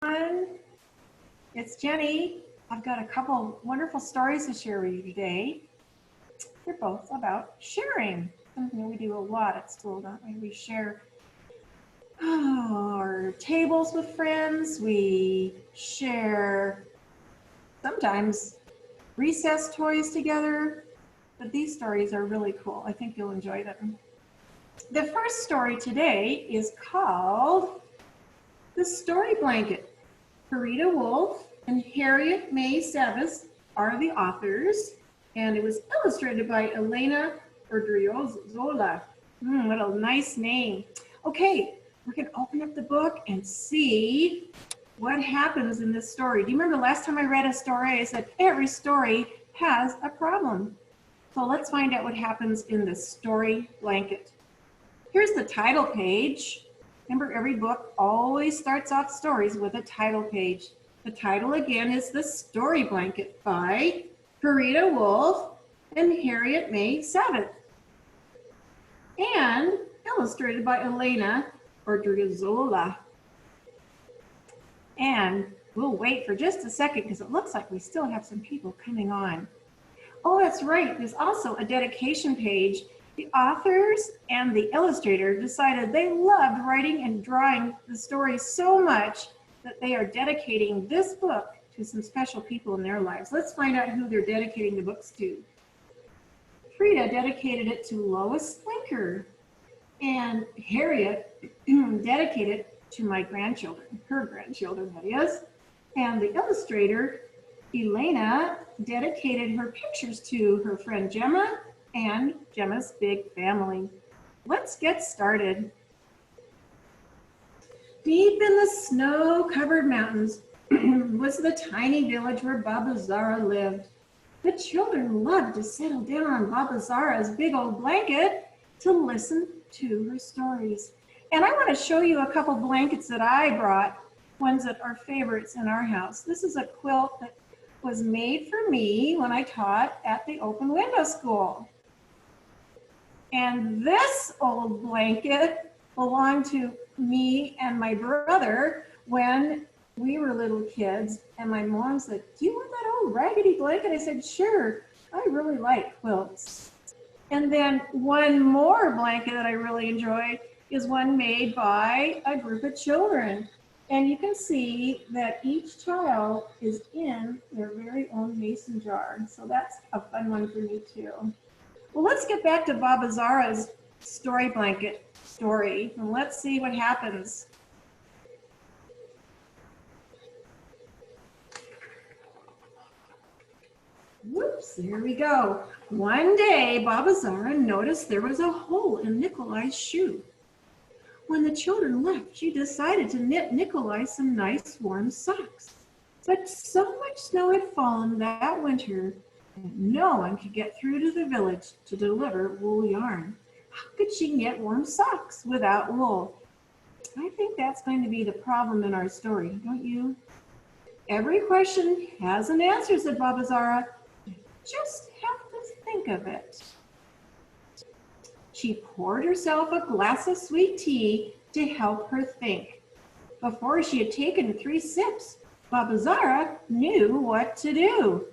everyone. It's Jenny. I've got a couple wonderful stories to share with you today. They're both about sharing. Something we do a lot at school, don't we? We share our tables with friends. We share sometimes recess toys together. But these stories are really cool. I think you'll enjoy them. The first story today is called The Story Blanket. Farida Wolf and Harriet May Savis are the authors, and it was illustrated by Elena Ordriozola. What a nice name. Okay, we're going to open up the book and see what happens in this story. Do you remember last time I read a story, I said every story has a problem. So let's find out what happens in the story blanket. Here's the title page. Remember, every book always starts off stories with a title page. The title again is The Story Blanket by Farida Wolf and Harriet May Savis, and illustrated by Elena Ordriozola. And we'll wait for just a second because it looks like we still have some people coming on. Oh, that's right. There's also a dedication page. The authors and the illustrator decided they loved writing and drawing the story so much that they are dedicating this book to some special people in their lives. Let's find out who they're dedicating the books to. Frida dedicated it to Lois Linker, and Harriet dedicated it to my grandchildren, her grandchildren, that is. And the illustrator, Elena, dedicated her pictures to her friend Gemma and Gemma's big family. Let's get started. Deep in the snow-covered mountains was the tiny village where Baba Zara lived. The children loved to settle down on Baba Zara's big old blanket to listen to her stories. And I want to show you a couple blankets that I brought, ones that are favorites in our house. This is a quilt that was made for me when I taught at the Open Window School. And this old blanket belonged to me and my brother when we were little kids. And my mom said, "Do you want that old raggedy blanket?" I said, "Sure, I really like quilts." And then one more blanket that I really enjoy is one made by a group of children. And you can see that each child is in their very own mason jar. So that's a fun one for me too. Well, let's get back to Baba Zara's story blanket story, and let's see what happens. Whoops, there we go. One day, Baba Zara noticed there was a hole in Nikolai's shoe. When the children left, she decided to knit Nikolai some nice warm socks. But so much snow had fallen that winter that no one could get through to the village to deliver wool yarn. How could she knit warm socks without wool? I think that's going to be the problem in our story, don't you? Every question has an answer, said Baba Zara. You just have to think of it. She poured herself a glass of sweet tea to help her think. Before she had taken 3 sips, Baba Zara knew what to do.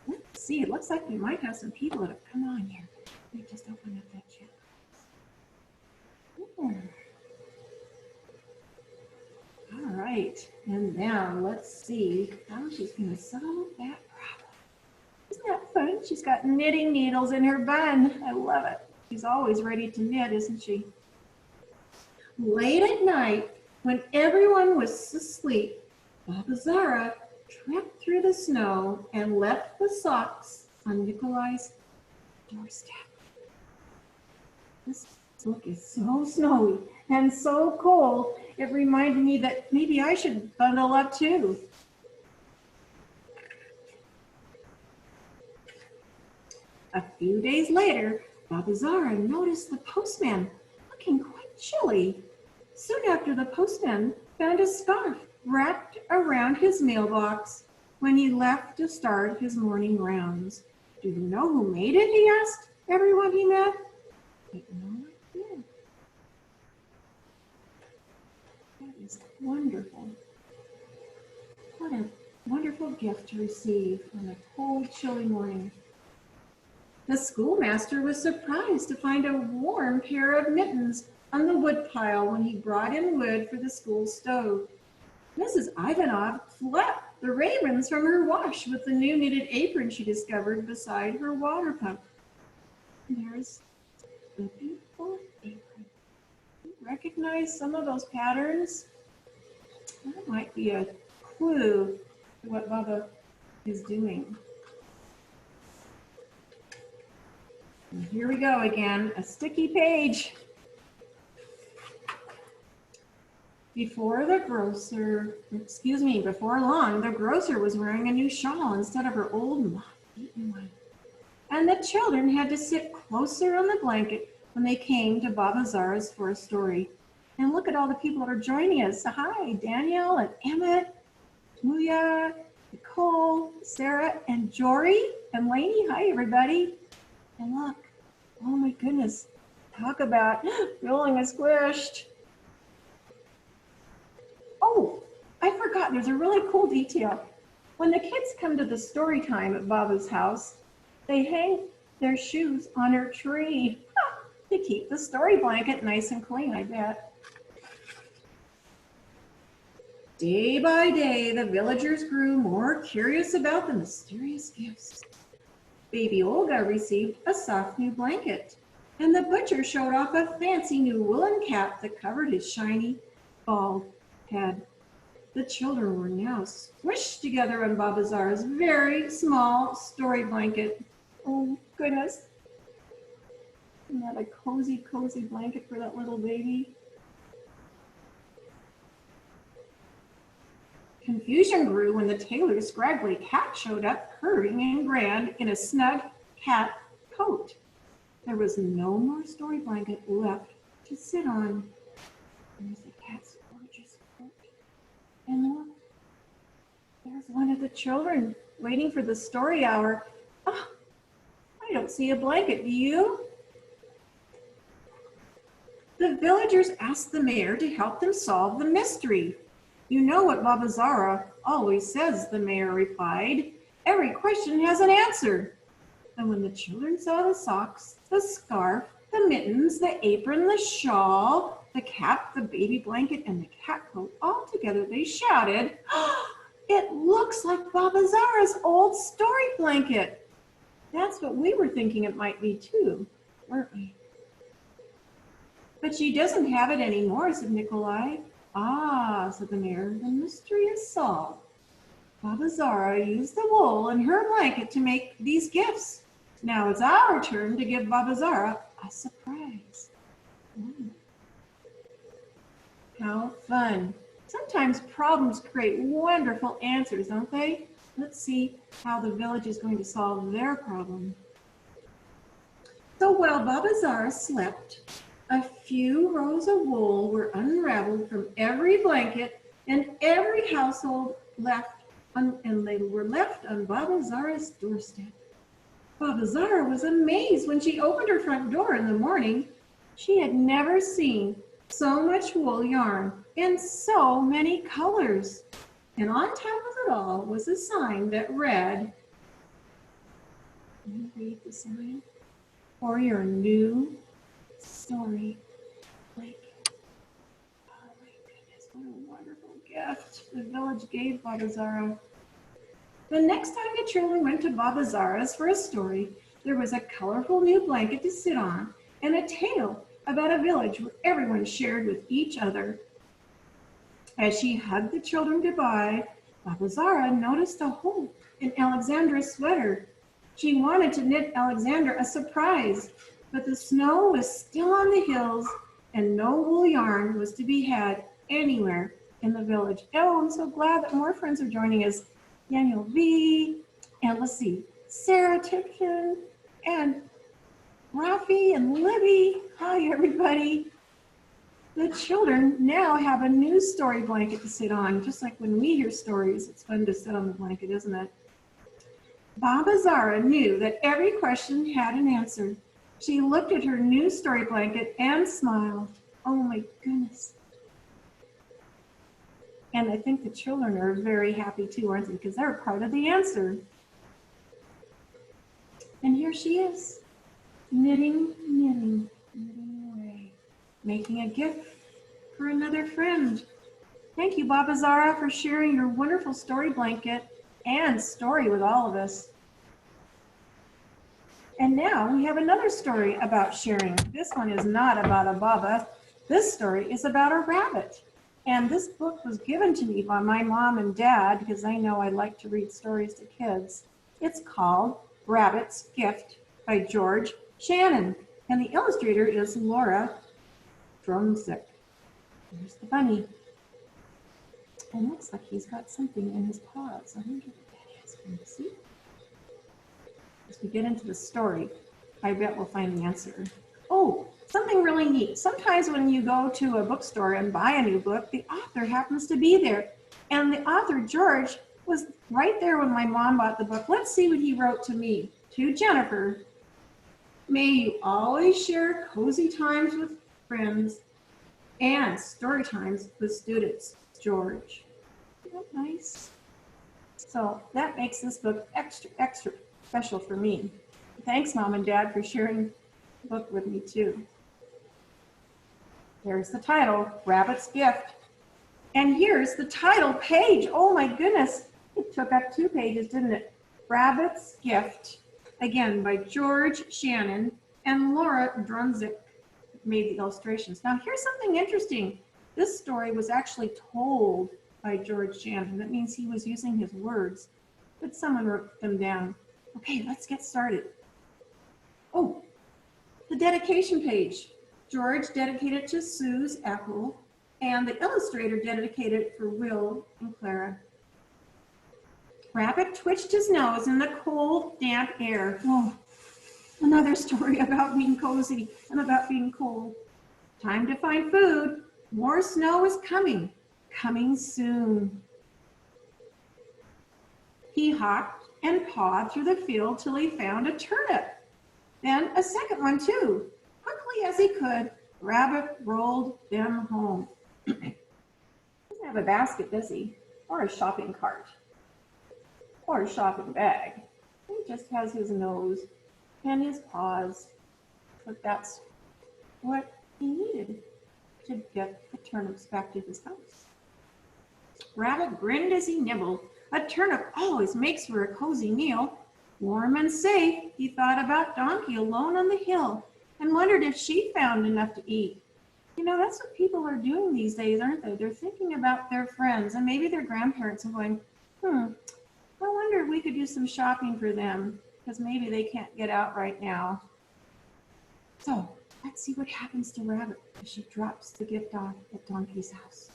Let's see, it looks like we might have some people that have come on here. Let me just open up that chat. All right, and now let's see how she's going to solve that problem. Isn't that fun? She's got knitting needles in her bun. I love it. She's always ready to knit, isn't she? Late at night, when everyone was asleep, Baba Zara trekked through the snow and left the socks on Nikolai's doorstep. This book is so snowy and so cold, it reminded me that maybe I should bundle up too. A few days later, Baba Zara noticed the postman looking quite chilly. Soon after, the postman found a scarf wrapped around his mailbox when he left to start his morning rounds. Do you know who made it? He asked everyone he met. But no idea. That is wonderful. What a wonderful gift to receive on a cold, chilly morning. The schoolmaster was surprised to find a warm pair of mittens on the woodpile when he brought in wood for the school stove. Mrs. Ivanov flapped the ravens from her wash with the new knitted apron she discovered beside her water pump. And there's the beautiful apron. You recognize some of those patterns? That might be a clue to what Baba is doing. And here we go again, a sticky page. Before long, the grocer was wearing a new shawl instead of her old moth-eaten one. And the children had to sit closer on the blanket when they came to Baba Zara's for a story. And look at all the people that are joining us. Hi, Danielle and Emmett, Muya, Nicole, Sarah, and Jory, and Lainey. Hi, everybody. And look, oh my goodness, talk about feeling squished. Oh, I forgot, there's a really cool detail. When the kids come to the story time at Baba's house, they hang their shoes on her tree to keep the story blanket nice and clean, I bet. Day by day, the villagers grew more curious about the mysterious gifts. Baby Olga received a soft new blanket, and the butcher showed off a fancy new woolen cap that covered his shiny, bald head. The children were now squished together on Baba Zara's very small story blanket. Oh, goodness. Isn't that a cozy, cozy blanket for that little baby? Confusion grew when the tailor's scraggly cat showed up, purring and grand in a snug cat coat. There was no more story blanket left to sit on. There's the cat's gorgeous coat. And look, there's one of the children waiting for the story hour. Oh, I don't see a blanket, do you? The villagers asked the mayor to help them solve the mystery. You know what Baba Zara always says, the mayor replied. Every question has an answer. And when the children saw the socks, the scarf, the mittens, the apron, the shawl, the cap, the baby blanket, and the cat coat all together, they shouted, oh, it looks like Baba Zara's old story blanket. That's what we were thinking it might be too, weren't we? But she doesn't have it anymore, said Nikolai. Ah, said the mayor, the mystery is solved. Baba Zara used the wool in her blanket to make these gifts. Now it's our turn to give Baba Zara a surprise. How fun. Sometimes problems create wonderful answers, don't they? Let's see how the village is going to solve their problem. So while Baba Zara slept, a few rows of wool were unraveled from every blanket and every household and they were left on Baba Zara's doorstep. Baba Zara was amazed when she opened her front door in the morning. She had never seen so much wool yarn in so many colors. And on top of it all was a sign that read, can you read the sign? For your new story blanket. Oh my goodness, what a wonderful gift the village gave Baba Zara. The next time the children went to Baba Zara's for a story, there was a colorful new blanket to sit on and a tale about a village where everyone shared with each other. As she hugged the children goodbye, Baba Zara noticed a hole in Alexandra's sweater. She wanted to knit Alexandra a surprise, but the snow was still on the hills and no wool yarn was to be had anywhere in the village. Oh, I'm so glad that more friends are joining us. Daniel V, and let's see, Sarah Tipton, and Rafi and Libby. Hi, everybody. The children now have a new story blanket to sit on. Just like when we hear stories, it's fun to sit on the blanket, isn't it? Baba Zara knew that every question had an answer. She looked at her new story blanket and smiled. Oh my goodness. And I think the children are very happy too, aren't they? Because they're part of the answer. And here she is, knitting, knitting, knitting away, making a gift for another friend. Thank you, Baba Zara, for sharing your wonderful story blanket and story with all of us. And now we have another story about sharing. This one is not about a Baba. This story is about a rabbit. And this book was given to me by my mom and dad because I know I like to read stories to kids. It's called Rabbit's Gift by George Shannon. And the illustrator is Laura Drumzik. There's the bunny. And it looks like he's got something in his paws. I wonder what that is. Can you see? As we get into the story, I bet we'll find the answer. Oh, something really neat. Sometimes when you go to a bookstore and buy a new book, the author happens to be there. And the author, George, was right there when my mom bought the book. Let's see what he wrote to me. To Jennifer, may you always share cozy times with friends and story times with students. George. Isn't that nice? So that makes this book extra special for me. Thanks, Mom and Dad, for sharing the book with me too. There's the title, Rabbit's Gift. And here's the title page. Oh my goodness. It took up 2 pages, didn't it? Rabbit's Gift, again by George Shannon, and Laura Drumzik made the illustrations. Now here's something interesting. This story was actually told by George Shannon. That means he was using his words, but someone wrote them down. Okay, let's get started. Oh, the dedication page. George dedicated to Sue's Ethel, and the illustrator dedicated it for Will and Clara. Rabbit twitched his nose in the cold, damp air. Oh, another story about being cozy and about being cold. Time to find food. More snow is coming soon. He hopped and pawed through the field till he found a turnip. Then a second one too. Quickly as he could, Rabbit rolled them home. Doesn't have a basket, does he? Or a shopping cart. Or a shopping bag. He just has his nose and his paws. But that's what he needed to get the turnips back to his house. Rabbit grinned as he nibbled. A turnip always makes for a cozy meal. Warm and safe, he thought about Donkey alone on the hill and wondered if she found enough to eat. You know, that's what people are doing these days, aren't they? They're thinking about their friends and maybe their grandparents and going, I wonder if we could do some shopping for them because maybe they can't get out right now. So let's see what happens to Rabbit as she drops the gift off at Donkey's house.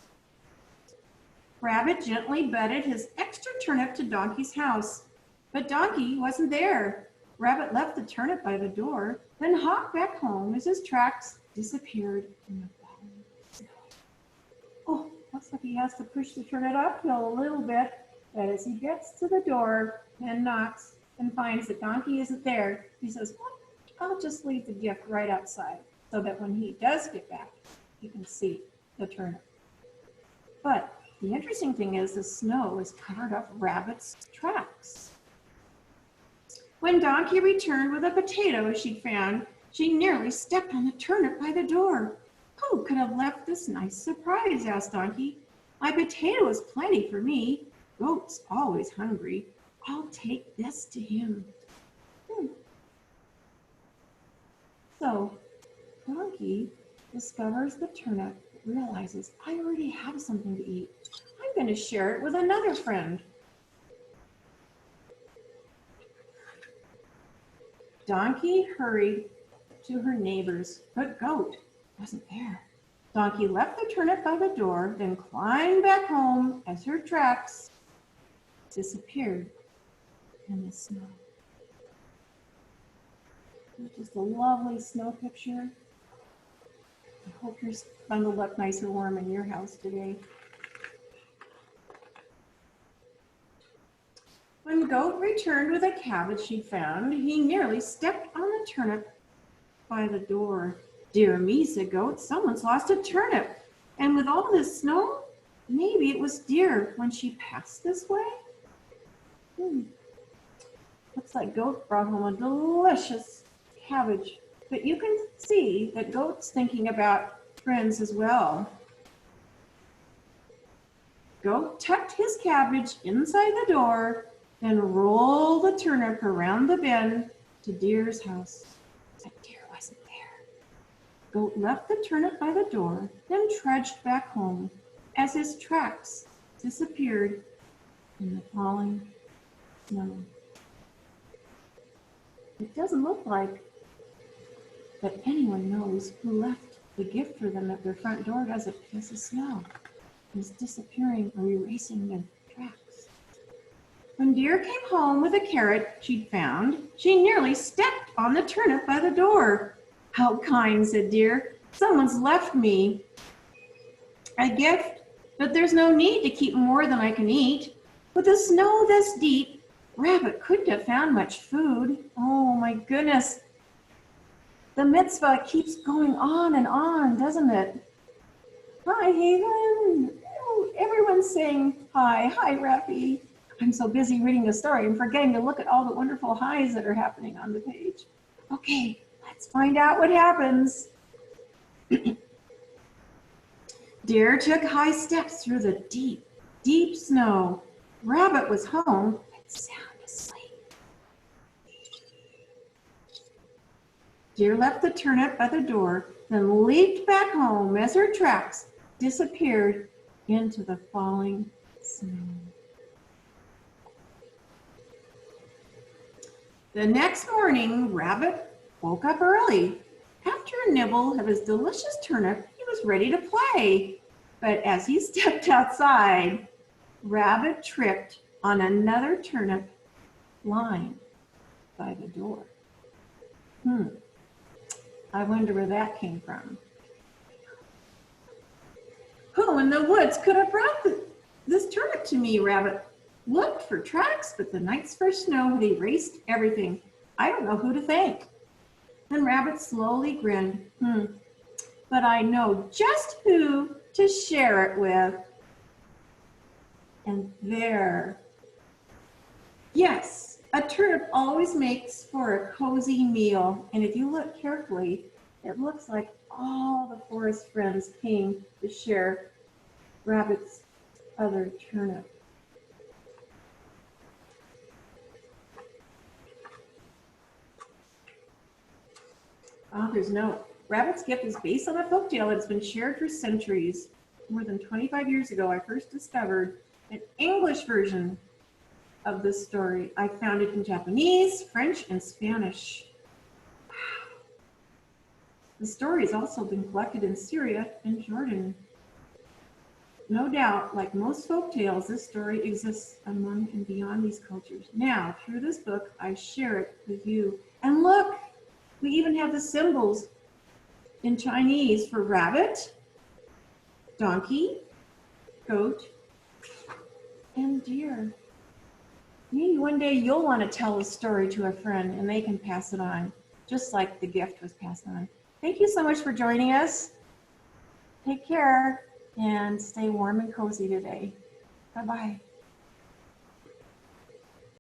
Rabbit gently bedded his extra turnip to Donkey's house, but Donkey wasn't there. Rabbit left the turnip by the door, then hopped back home as his tracks disappeared in the falling snow. Oh, looks like he has to push the turnip uphill a little bit, but as he gets to the door and knocks and finds that Donkey isn't there, he says, well, I'll just leave the gift right outside so that when he does get back, he can see the turnip. But the interesting thing is the snow has covered up Rabbit's tracks. When Donkey returned with a potato she'd found, she nearly stepped on the turnip by the door. Who could have left this nice surprise? Asked Donkey. My potato is plenty for me. Goat's always hungry. I'll take this to him. So Donkey discovers the turnip, realizes I already have something to eat. I'm going to share it with another friend. Donkey hurried to her neighbors, but Goat wasn't there. Donkey left the turnip by the door, then climbed back home as her tracks disappeared in the snow. Just a lovely snow picture. I hope you're bundled up nice and warm in your house today. When Goat returned with a cabbage she'd found, he nearly stepped on the turnip by the door. Dear me, said Goat, someone's lost a turnip. And with all this snow, Maybe it was deer when she passed this way. Looks like Goat brought home a delicious cabbage. But you can see that Goat's thinking about friends as well. Goat tucked his cabbage inside the door, then rolled the turnip around the bend to Deer's house. But Deer wasn't there. Goat left the turnip by the door, then trudged back home as his tracks disappeared in the falling snow. It doesn't look like that anyone knows who left the gift for them at their front door, does it? Because the snow is disappearing or erasing their tracks. When Deer came home with a carrot she'd found, she nearly stepped on the turnip by the door. How kind, said Deer. Someone's left me a gift, but there's no need to keep more than I can eat. With the snow this deep, Rabbit couldn't have found much food. Oh my goodness. The mitzvah keeps going on, doesn't it? Hi, Haven. Oh, everyone's saying hi. Hi, Rafi. I'm so busy reading the story and forgetting to look at all the wonderful highs that are happening on the page. Okay, let's find out what happens. Deer took high steps through the deep, deep snow. Rabbit was home but sound asleep. Deer left the turnip by the door, then leaped back home as her tracks disappeared into the falling snow. The next morning, Rabbit woke up early. After a nibble of his delicious turnip, he was ready to play. But as he stepped outside, Rabbit tripped on another turnip lying by the door. I wonder where that came from. Who in the woods could have brought this turnip to me? Rabbit looked for tracks, but the night's first snow had erased everything. I don't know who to thank. Then Rabbit slowly grinned. But I know just who to share it with. And there. Yes, a turnip always makes for a cozy meal. And if you look carefully, it looks like all the forest friends came to share Rabbit's other turnip. Author's note. Rabbit's gift is based on a folktale that has been shared for centuries. More than 25 years ago, I first discovered an English version of this story. I found it in Japanese, French, and Spanish. Wow. The story has also been collected in Syria and Jordan. No doubt, like most folk tales, this story exists among and beyond these cultures. Now, through this book, I share it with you. And look, we even have the symbols in Chinese for rabbit, donkey, goat, and deer. Maybe one day you'll want to tell a story to a friend and they can pass it on, just like the gift was passed on. Thank you so much for joining us. Take care and stay warm and cozy today. Bye-bye.